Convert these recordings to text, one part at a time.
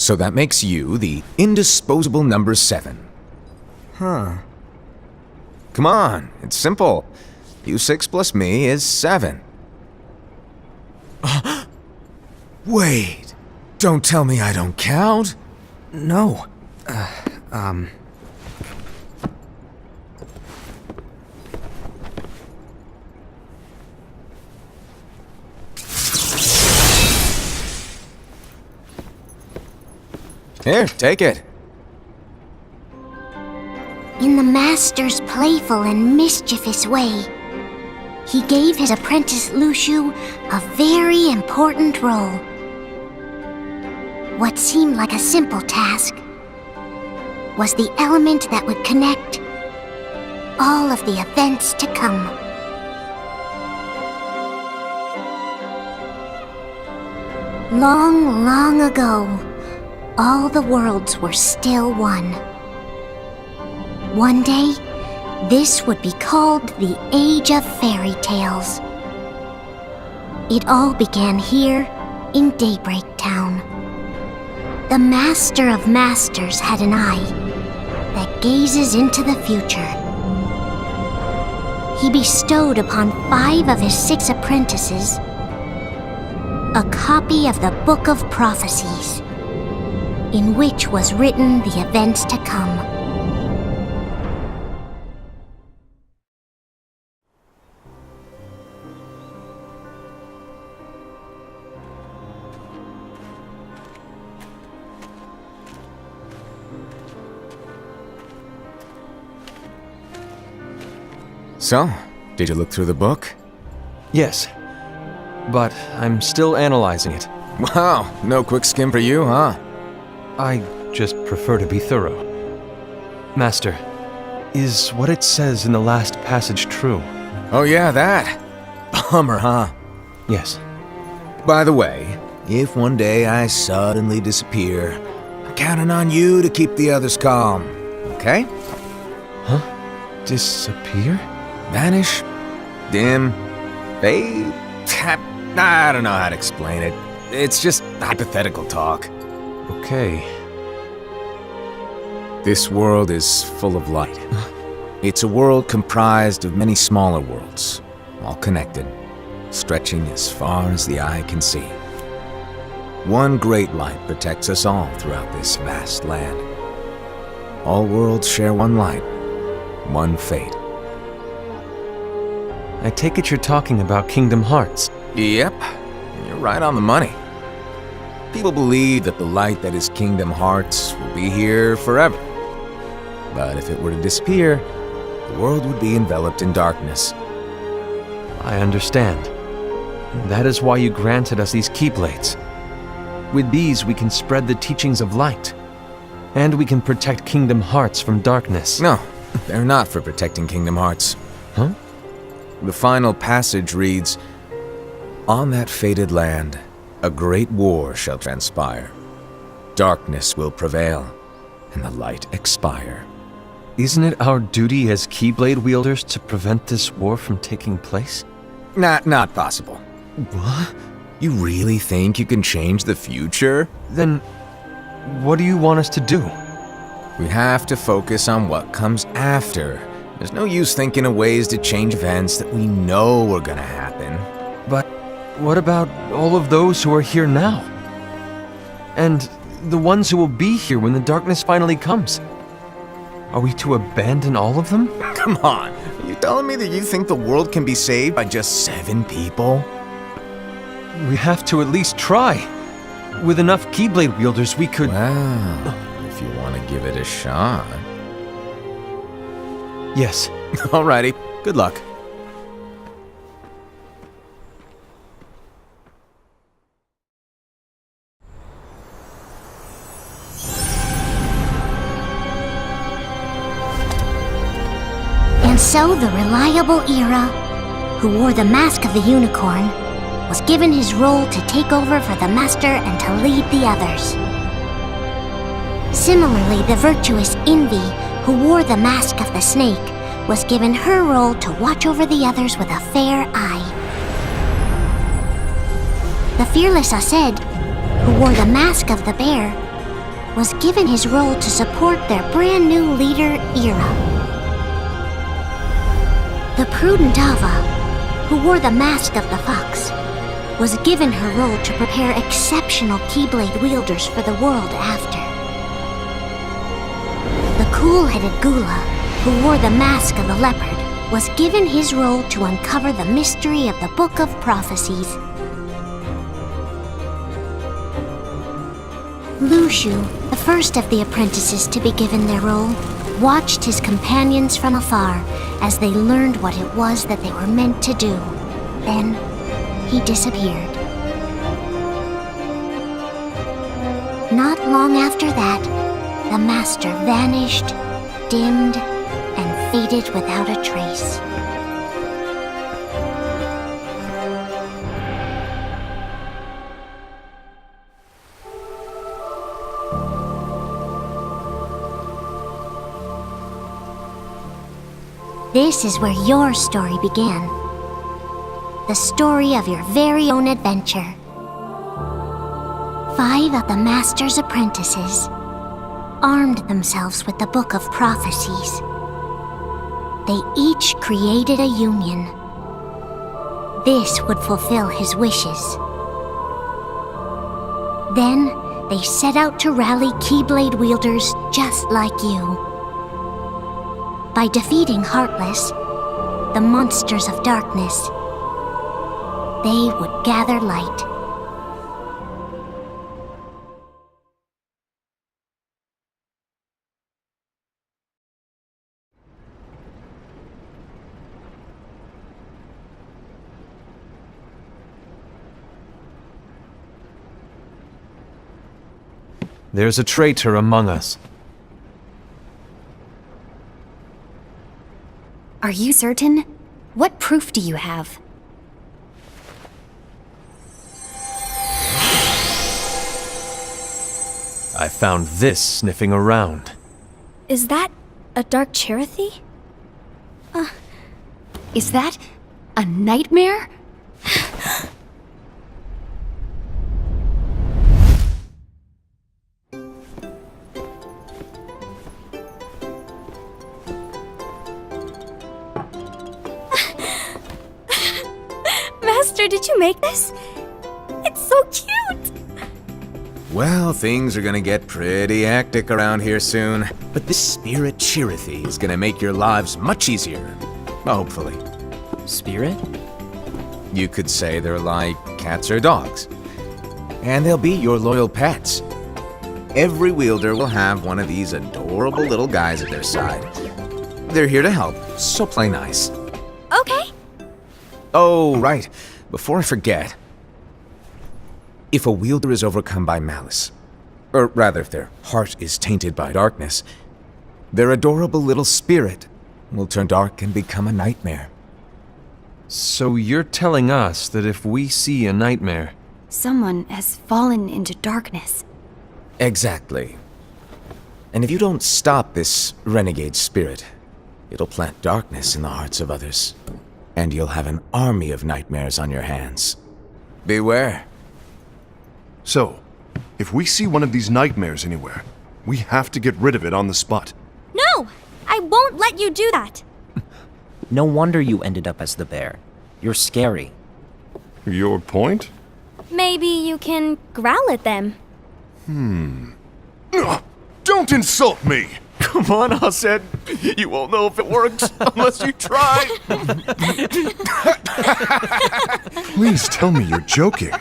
So that makes you the indisposable number 7. Huh. Come on, it's simple. U6 plus me is 7. Wait, don't tell me I don't count? No. Here, take it. In the master's playful and mischievous way, he gave his apprentice Luciu a very important role. What seemed like a simple task was the element that would connect all of the events to come. Long, long ago, all the worlds were still one. One day, this would be called the Age of Fairy Tales. It all began here in Daybreak Town. The Master of Masters had an eye that gazes into the future. He bestowed upon 5 of his 6 apprentices a copy of the Book of Prophecies, in which was written the events to come. So, did you look through the book? Yes. But I'm still analyzing it. Wow, no quick skim for you, huh? I just prefer to be thorough. Master, is what it says in the last passage true? Oh yeah, that. Bummer, huh? Yes. By the way, if one day I suddenly disappear, I'm counting on you to keep the others calm, okay? Huh? Disappear? Vanish? Dim? Fade? I don't know how to explain it. It's just hypothetical talk. Okay. This world is full of light. It's a world comprised of many smaller worlds, all connected, stretching as far as the eye can see. One great light protects us all throughout this vast land. All worlds share one light, one fate. I take it you're talking about Kingdom Hearts. Yep, you're right on the money. People believe that the light that is Kingdom Hearts will be here forever. But if it were to disappear, the world would be enveloped in darkness. I understand. That is why you granted us these Keyblades. With these, we can spread the teachings of light. And we can protect Kingdom Hearts from darkness. No, they're not for protecting Kingdom Hearts. Huh? The final passage reads, "On that fated land, a great war shall transpire. Darkness will prevail, and the light expire." Isn't it our duty as Keyblade wielders to prevent this war from taking place? Not possible. What? You really think you can change the future? Then, what do you want us to do? We have to focus on what comes after. There's no use thinking of ways to change events that we know are gonna happen. But what about all of those who are here now? And the ones who will be here when the darkness finally comes? Are we to abandon all of them? Come on, are you telling me that you think the world can be saved by just 7 people? We have to at least try. With enough Keyblade wielders, we could... Well, if you want to give it a shot. Yes. Alrighty, good luck. And so the reliable Era, who wore the mask of the unicorn, was given his role to take over for the Master and to lead the others. Similarly, the virtuous Envy, who wore the mask of the snake, was given her role to watch over the others with a fair eye. The fearless Aced, who wore the mask of the bear, was given his role to support their brand new leader, Ira. The prudent Ava, who wore the mask of the fox, was given her role to prepare exceptional Keyblade wielders for the world after. The cool-headed Gula, who wore the mask of the leopard, was given his role to uncover the mystery of the Book of Prophecies. Lushu, the first of the apprentices to be given their role, watched his companions from afar as they learned what it was that they were meant to do. Then, he disappeared. Not long after that, the master vanished, dimmed, and faded without a trace. This is where your story began. The story of your very own adventure. 5 of the Master's apprentices armed themselves with the Book of Prophecies. They each created a union. This would fulfill his wishes. Then, they set out to rally Keyblade wielders just like you. By defeating Heartless, the monsters of darkness, they would gather light. There's a traitor among us. Are you certain? What proof do you have? I found this sniffing around. Is that a dark Cherothy? Is that a nightmare? Master, did you make this? It's so cute! Well, things are gonna get pretty hectic around here soon. But this spirit Cherothy is gonna make your lives much easier. Hopefully. Spirit? You could say they're like cats or dogs. And they'll be your loyal pets. Every wielder will have one of these adorable little guys at their side. They're here to help, so play nice. Okay. Oh, right. Before I forget. If a wielder is overcome by malice, or rather if their heart is tainted by darkness, their adorable little spirit will turn dark and become a nightmare. So you're telling us that if we see a nightmare... Someone has fallen into darkness. Exactly. And if you don't stop this renegade spirit, it'll plant darkness in the hearts of others. And you'll have an army of nightmares on your hands. Beware. So, if we see one of these nightmares anywhere, we have to get rid of it on the spot. No! I won't let you do that! No wonder you ended up as the bear. You're scary. Your point? Maybe you can growl at them. Don't insult me! Come on, Hassan. You won't know if it works unless you try. Please tell me you're joking.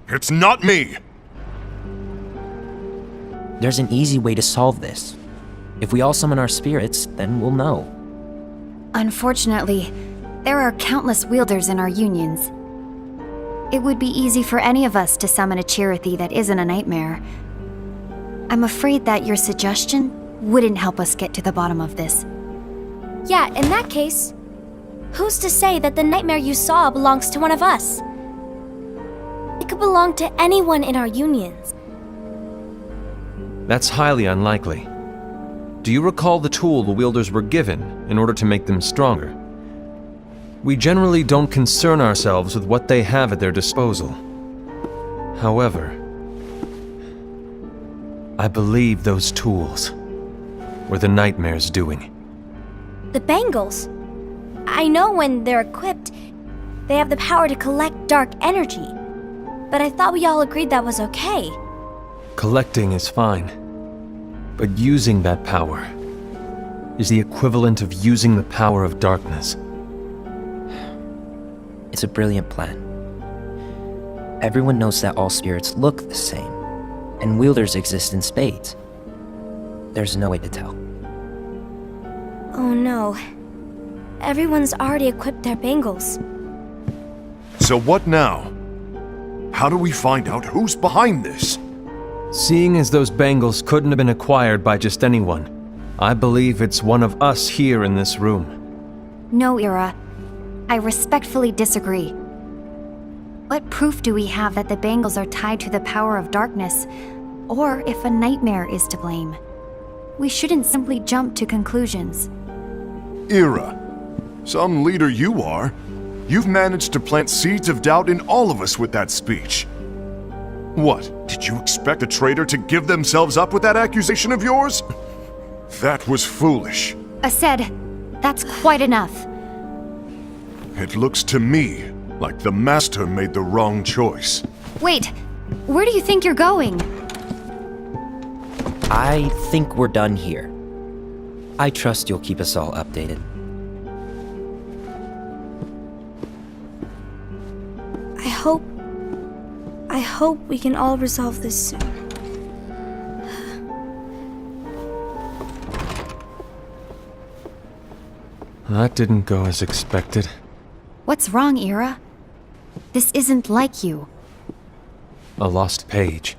It's not me! There's an easy way to solve this. If we all summon our spirits, then we'll know. Unfortunately, there are countless wielders in our unions. It would be easy for any of us to summon a Cherothy that isn't a nightmare. I'm afraid that your suggestion wouldn't help us get to the bottom of this. Yeah, in that case, who's to say that the nightmare you saw belongs to one of us? It could belong to anyone in our unions. That's highly unlikely. Do you recall the tool the wielders were given in order to make them stronger? We generally don't concern ourselves with what they have at their disposal. However, I believe those tools were the Nightmare's doing. The bangles. I know when they're equipped, they have the power to collect dark energy. But I thought we all agreed that was okay. Collecting is fine, but using that power is the equivalent of using the power of darkness. It's a brilliant plan. Everyone knows that all spirits look the same, and wielders exist in spades. There's no way to tell. Oh no. Everyone's already equipped their bangles. So what now? How do we find out who's behind this? Seeing as those bangles couldn't have been acquired by just anyone, I believe it's one of us here in this room. No, Ira. I respectfully disagree. What proof do we have that the bangles are tied to the power of darkness, or if a nightmare is to blame? We shouldn't simply jump to conclusions. Ira, some leader you are. You've managed to plant seeds of doubt in all of us with that speech. What, did you expect a traitor to give themselves up with that accusation of yours? That was foolish. Ased, that's quite enough. It looks to me like the Master made the wrong choice. Wait, where do you think you're going? I think we're done here. I trust you'll keep us all updated. I hope we can all resolve this soon. That didn't go as expected. What's wrong, Ira? This isn't like you. A lost page.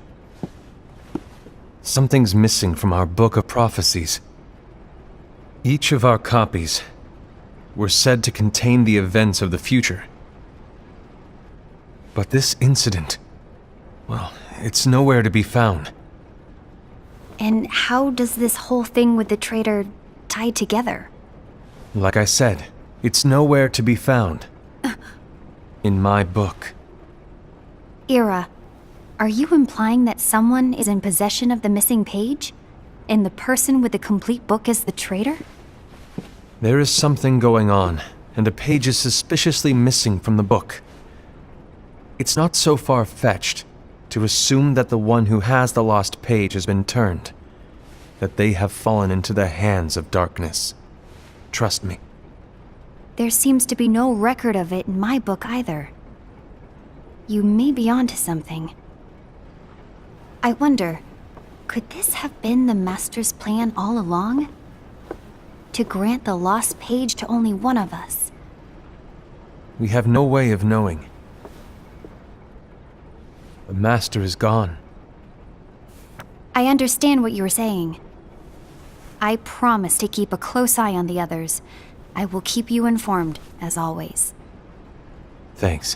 Something's missing from our book of prophecies. Each of our copies were said to contain the events of the future. But this incident, well, it's nowhere to be found. And how does this whole thing with the traitor tie together? Like I said, it's nowhere to be found. In my book. Ira, are you implying that someone is in possession of the missing page? And the person with the complete book is the traitor? There is something going on, and a page is suspiciously missing from the book. It's not so far-fetched to assume that the one who has the lost page has been turned, that they have fallen into the hands of darkness. Trust me. There seems to be no record of it in my book either. You may be onto something. I wonder, could this have been the Master's plan all along? To grant the lost page to only one of us? We have no way of knowing. The Master is gone. I understand what you're saying. I promise to keep a close eye on the others. I will keep you informed, as always. Thanks.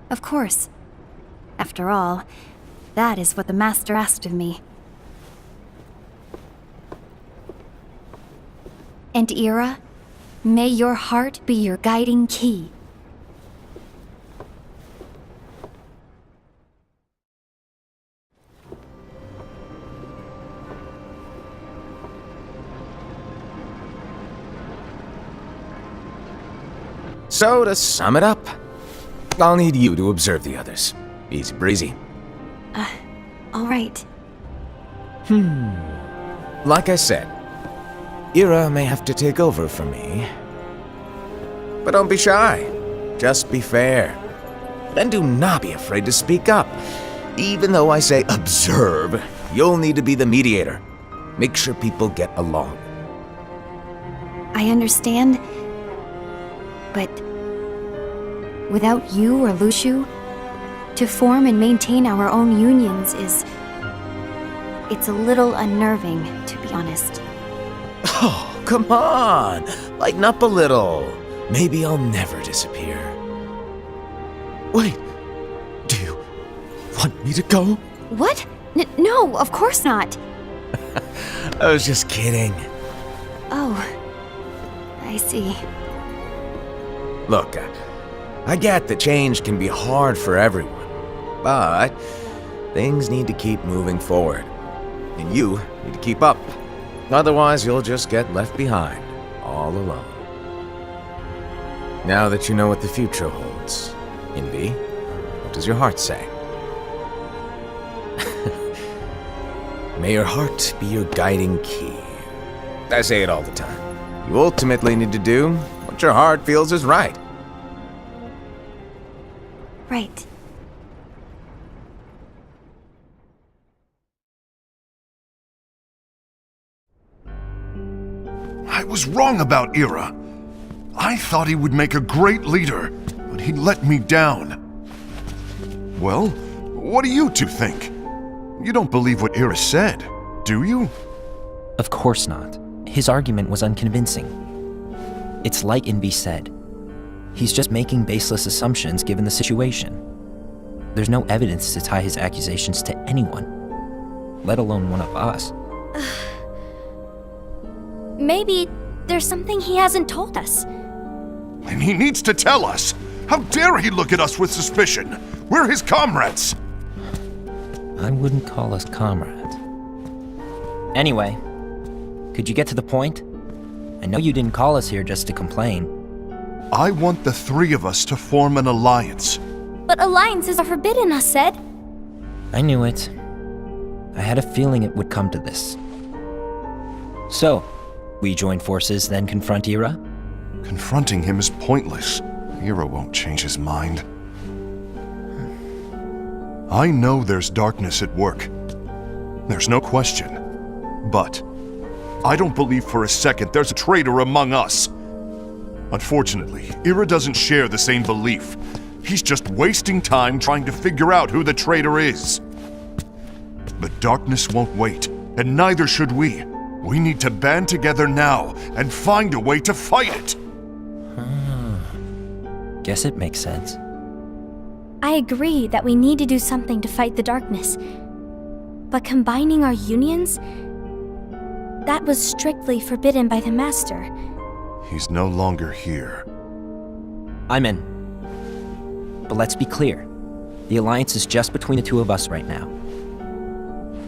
Of course. After all, that is what the Master asked of me. And Ira, may your heart be your guiding key. So, to sum it up, I'll need you to observe the others. Easy breezy. All right. Like I said, Ira may have to take over for me. But don't be shy. Just be fair. And do not be afraid to speak up. Even though I say observe, you'll need to be the mediator. Make sure people get along. I understand. But without you or Luciu, to form and maintain our own unions it's a little unnerving, to be honest. Oh, come on! Lighten up a little. Maybe I'll never disappear. Wait, do you want me to go? What? No, of course not. I was just kidding. Oh, I see. Look, I get that change can be hard for everyone, but things need to keep moving forward. And you need to keep up. Otherwise, you'll just get left behind, all alone. Now that you know what the future holds, Envy, what does your heart say? May your heart be your guiding key. I say it all the time. You ultimately need to do what your heart feels is right. Right. I was wrong about Ira. I thought he would make a great leader, but he let me down. Well, what do you two think? You don't believe what Ira said, do you? Of course not. His argument was unconvincing. It's like Envy said. He's just making baseless assumptions given the situation. There's no evidence to tie his accusations to anyone, let alone one of us. Maybe there's something he hasn't told us. And he needs to tell us. How dare he look at us with suspicion? We're his comrades. I wouldn't call us comrades. Anyway, could you get to the point? I know you didn't call us here just to complain. I want the three of us to form an alliance. But alliances are forbidden, us said. I knew it. I had a feeling it would come to this. So, we join forces, then confront Ira? Confronting him is pointless. Ira won't change his mind. I know there's darkness at work. There's no question. But I don't believe for a second there's a traitor among us. Unfortunately, Ira doesn't share the same belief. He's just wasting time trying to figure out who the traitor is. The darkness won't wait, and neither should we. We need to band together now and find a way to fight it. Guess it makes sense. I agree that we need to do something to fight the darkness. But combining our unions? That was strictly forbidden by the Master. He's no longer here. I'm in. But let's be clear. The alliance is just between the two of us right now.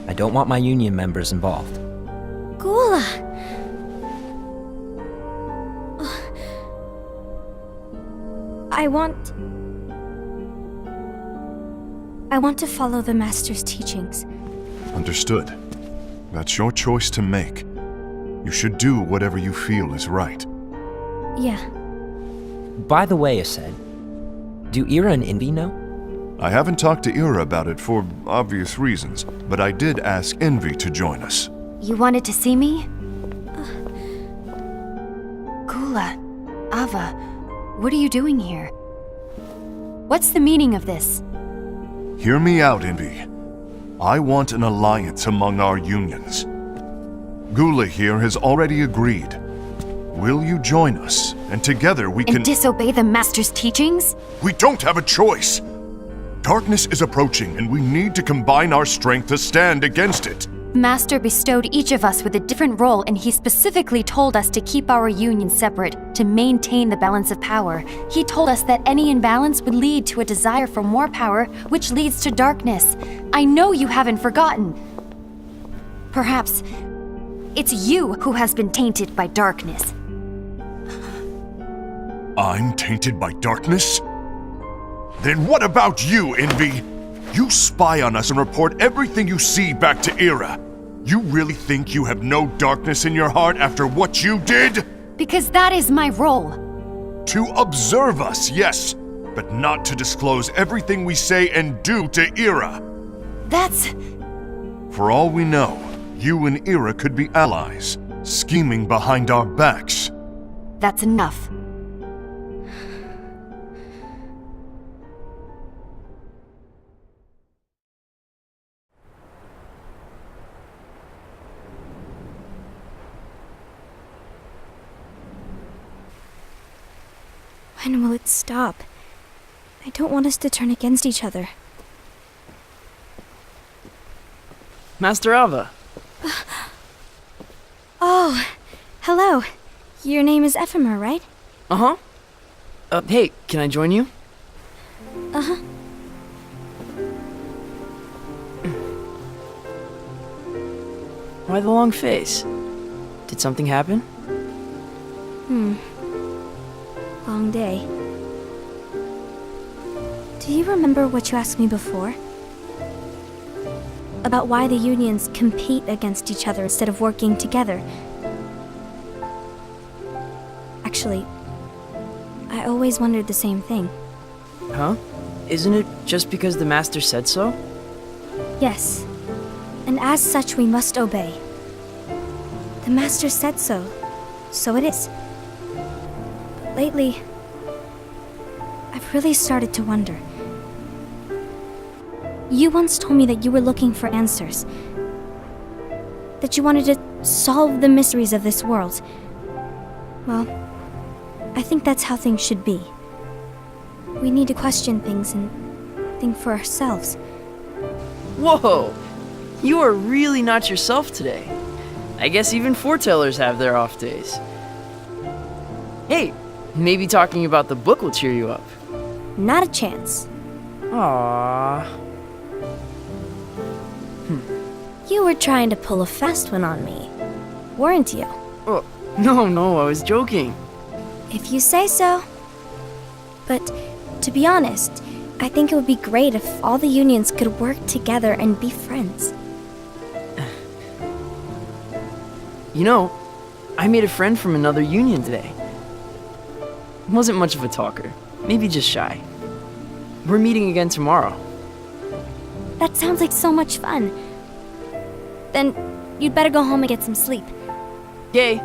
I don't want my union members involved. Gula! I want to follow the Master's teachings. Understood. That's your choice to make. You should do whatever you feel is right. Yeah. By the way, Ased, do Ira and Envy know? I haven't talked to Ira about it for obvious reasons, but I did ask Envy to join us. You wanted to see me? Gula, Ava, what are you doing here? What's the meaning of this? Hear me out, Envy. I want an alliance among our unions. Gula here has already agreed. Will you join us? And together we can— And disobey the Master's teachings? We don't have a choice! Darkness is approaching, and we need to combine our strength to stand against it. Master bestowed each of us with a different role, and he specifically told us to keep our union separate, to maintain the balance of power. He told us that any imbalance would lead to a desire for more power, which leads to darkness. I know you haven't forgotten. Perhaps it's you who has been tainted by darkness. I'm tainted by darkness? Then what about you, Envy? You spy on us and report everything you see back to Ira. You really think you have no darkness in your heart after what you did? Because that is my role. To observe us, yes, but not to disclose everything we say and do to Ira. That's... For all we know, you and Ira could be allies, scheming behind our backs. That's enough. When will it stop? I don't want us to turn against each other. Master Ava. Oh, hello. Your name is Ephemer, right? Uh-huh. Hey, can I join you? Uh-huh. Why the long face? Did something happen? Long day. Do you remember what you asked me before? About why the unions compete against each other instead of working together. Actually, I always wondered the same thing. Huh? Isn't it just because the master said so? Yes, and as such we must obey. The master said so, so it is. But lately, I've really started to wonder. You once told me that you were looking for answers. That you wanted to solve the mysteries of this world. Well, I think that's how things should be. We need to question things and think for ourselves. Whoa! You are really not yourself today. I guess even foretellers have their off days. Hey, maybe talking about the book will cheer you up. Not a chance. Aww. You were trying to pull a fast one on me, weren't you? Oh, no, I was joking. If you say so. But to be honest, I think it would be great if all the unions could work together and be friends. You know, I made a friend from another union today. Wasn't much of a talker, maybe just shy. We're meeting again tomorrow. That sounds like so much fun. Then you'd better go home and get some sleep. Yay.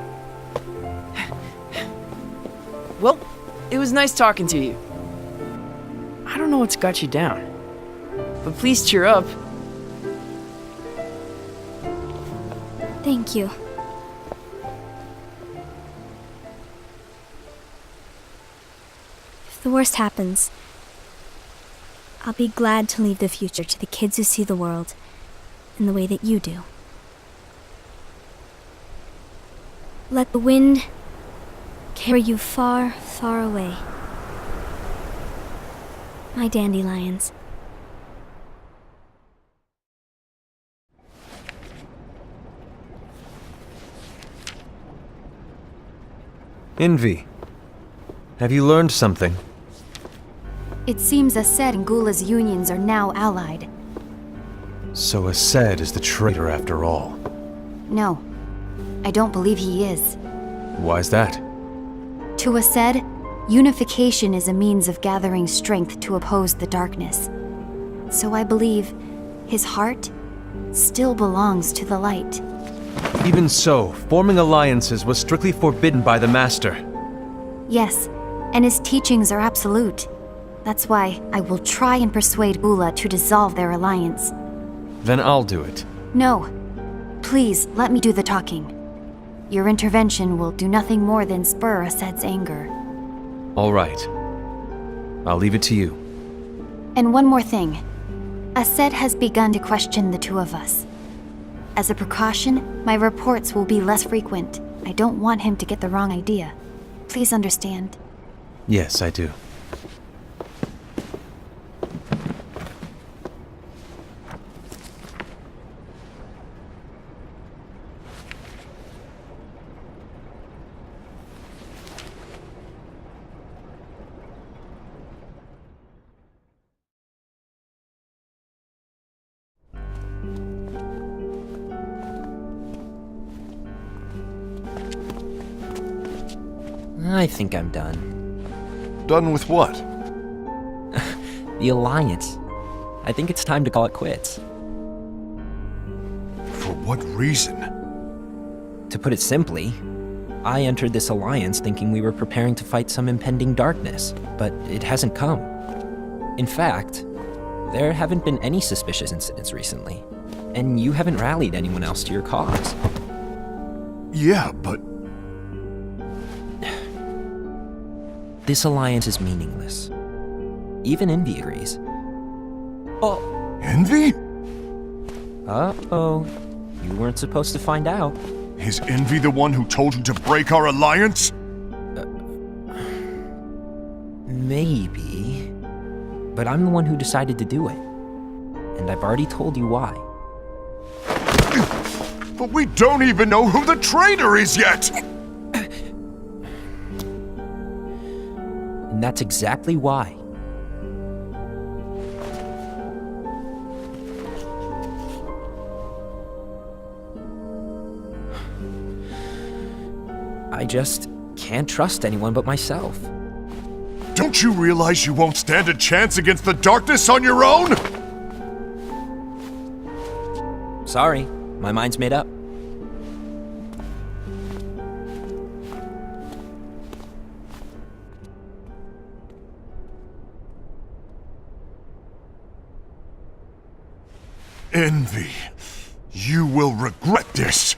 Well, it was nice talking to you. I don't know what's got you down, but please cheer up. Thank you. If the worst happens, I'll be glad to leave the future to the kids who see the world in the way that you do. Let the wind carry you far, far away. My dandelions. Envy, have you learned something? It seems Ased and Gula's unions are now allied. So Ased is the traitor after all. No, I don't believe he is. Why's that? To Ased, unification is a means of gathering strength to oppose the darkness. So I believe his heart still belongs to the light. Even so, forming alliances was strictly forbidden by the Master. Yes, and his teachings are absolute. That's why I will try and persuade Gula to dissolve their alliance. Then I'll do it. No. Please, let me do the talking. Your intervention will do nothing more than spur Ased's anger. All right. I'll leave it to you. And one more thing. Ased has begun to question the two of us. As a precaution, my reports will be less frequent. I don't want him to get the wrong idea. Please understand. Yes, I do. I think I'm done. Done with what? The Alliance. I think it's time to call it quits. For what reason? To put it simply, I entered this alliance thinking we were preparing to fight some impending darkness, but it hasn't come. In fact, there haven't been any suspicious incidents recently, and you haven't rallied anyone else to your cause. Yeah, but This alliance is meaningless. Even Envy agrees. Oh. Envy? Uh-oh. You weren't supposed to find out. Is Envy the one who told you to break our alliance? Maybe. But I'm the one who decided to do it. And I've already told you why. but we don't even know who the traitor is yet! And that's exactly why. I just can't trust anyone but myself. Don't you realize you won't stand a chance against the darkness on your own? Sorry, my mind's made up. Envy. You will regret this.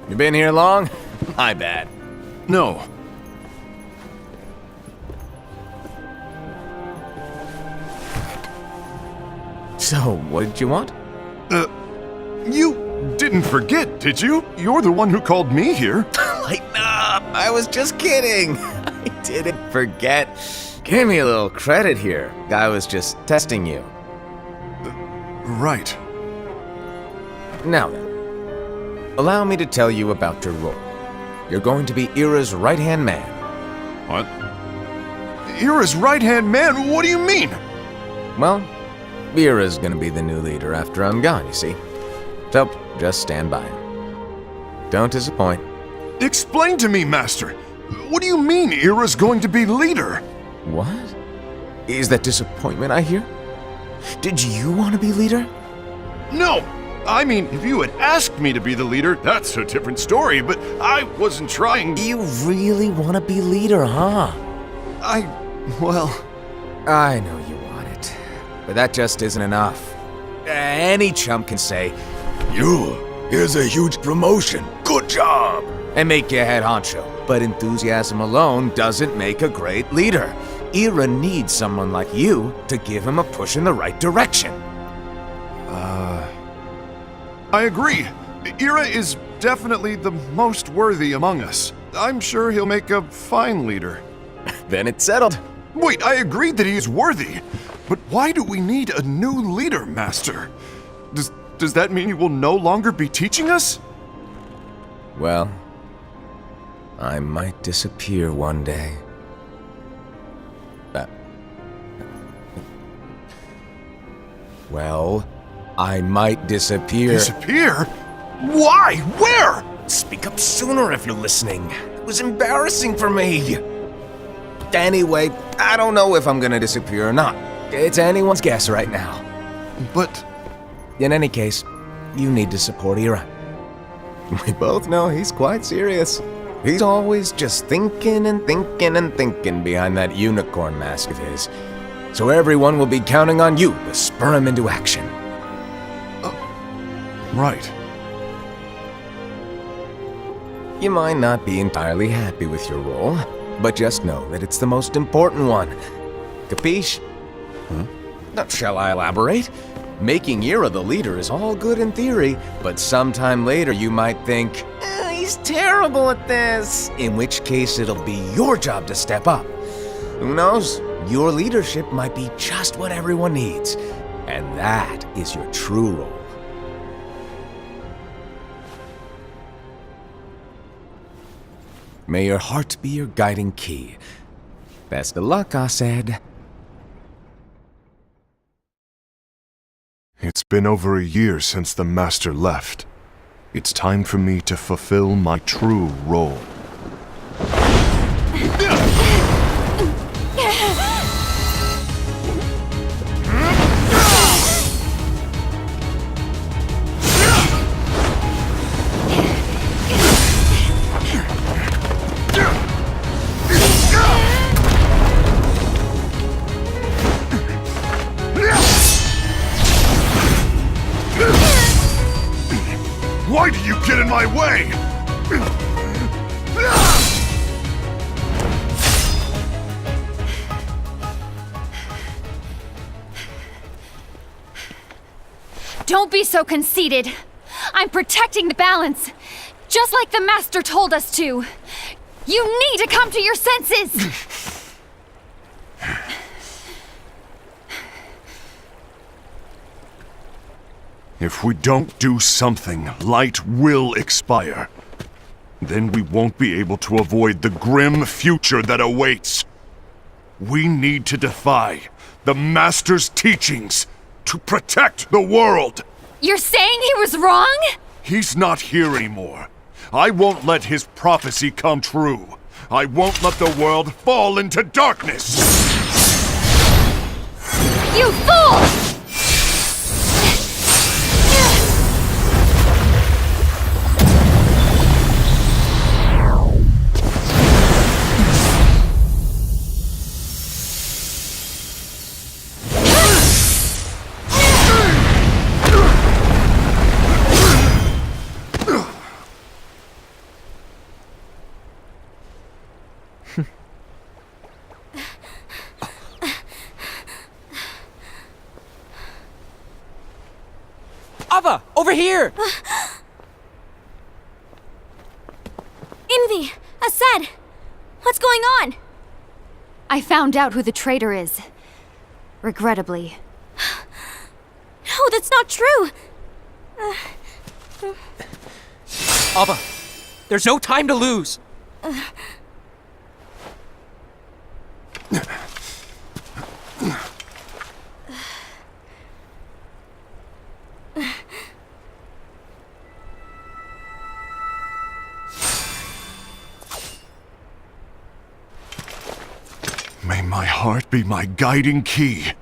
You been here long? My bad. No. So, what did you want? You didn't forget, did you? You're the one who called me here. Lighten up! I was just kidding. I didn't forget. Give me a little credit here. I was just testing you. Right. Now then, allow me to tell you about your role. You're going to be Ira's right-hand man. What? Ira's right-hand man? What do you mean? Well, Ira's gonna be the new leader after I'm gone, you see. So, just stand by. Don't disappoint. Explain to me, Master. What do you mean Ira's going to be leader? What? Is that disappointment I hear? Did you want to be leader? No! I mean, if you had asked me to be the leader, that's a different story, but I wasn't trying. You really want to be leader, huh? Well... I know you want it, but that just isn't enough. Any chump can say, here's a huge promotion, good job, and make you head honcho. But enthusiasm alone doesn't make a great leader. Ira needs someone like you to give him a push in the right direction. I agree. Ira is definitely the most worthy among us. I'm sure he'll make a fine leader. Then it's settled. Wait, I agreed that he is worthy. But why do we need a new leader, Master? Does that mean he will no longer be teaching us? Well, I might disappear one day. Well, I might disappear. Disappear? Why? Where? Speak up sooner if you're listening. It was embarrassing for me. Anyway, I don't know if I'm gonna disappear or not. It's anyone's guess right now. But... In any case, you need to support Ira. We both know he's quite serious. He's always just thinking and thinking and thinking behind that unicorn mask of his. So everyone will be counting on you to spur him into action. Right. You might not be entirely happy with your role, but just know that it's the most important one. Capiche? Shall I elaborate? Making Ira the leader is all good in theory, but sometime later you might think, he's terrible at this. In which case it'll be your job to step up. Who knows? Your leadership might be just what everyone needs. And that is your true role. May your heart be your guiding key. Best of luck, I said. It's been over a year since the Master left. It's time for me to fulfill my true role. Why do you get in my way? Don't be so conceited. I'm protecting the balance, just like the Master told us to. You need to come to your senses! If we don't do something, light will expire. Then we won't be able to avoid the grim future that awaits. We need to defy the Master's teachings to protect the world. You're saying he was wrong? He's not here anymore. I won't let his prophecy come true. I won't let the world fall into darkness. You fool! Ava, over here! Envy! Asad! What's going on? I found out who the traitor is. Regrettably. No, that's not true! Ava, there's no time to lose. May my heart be my guiding key.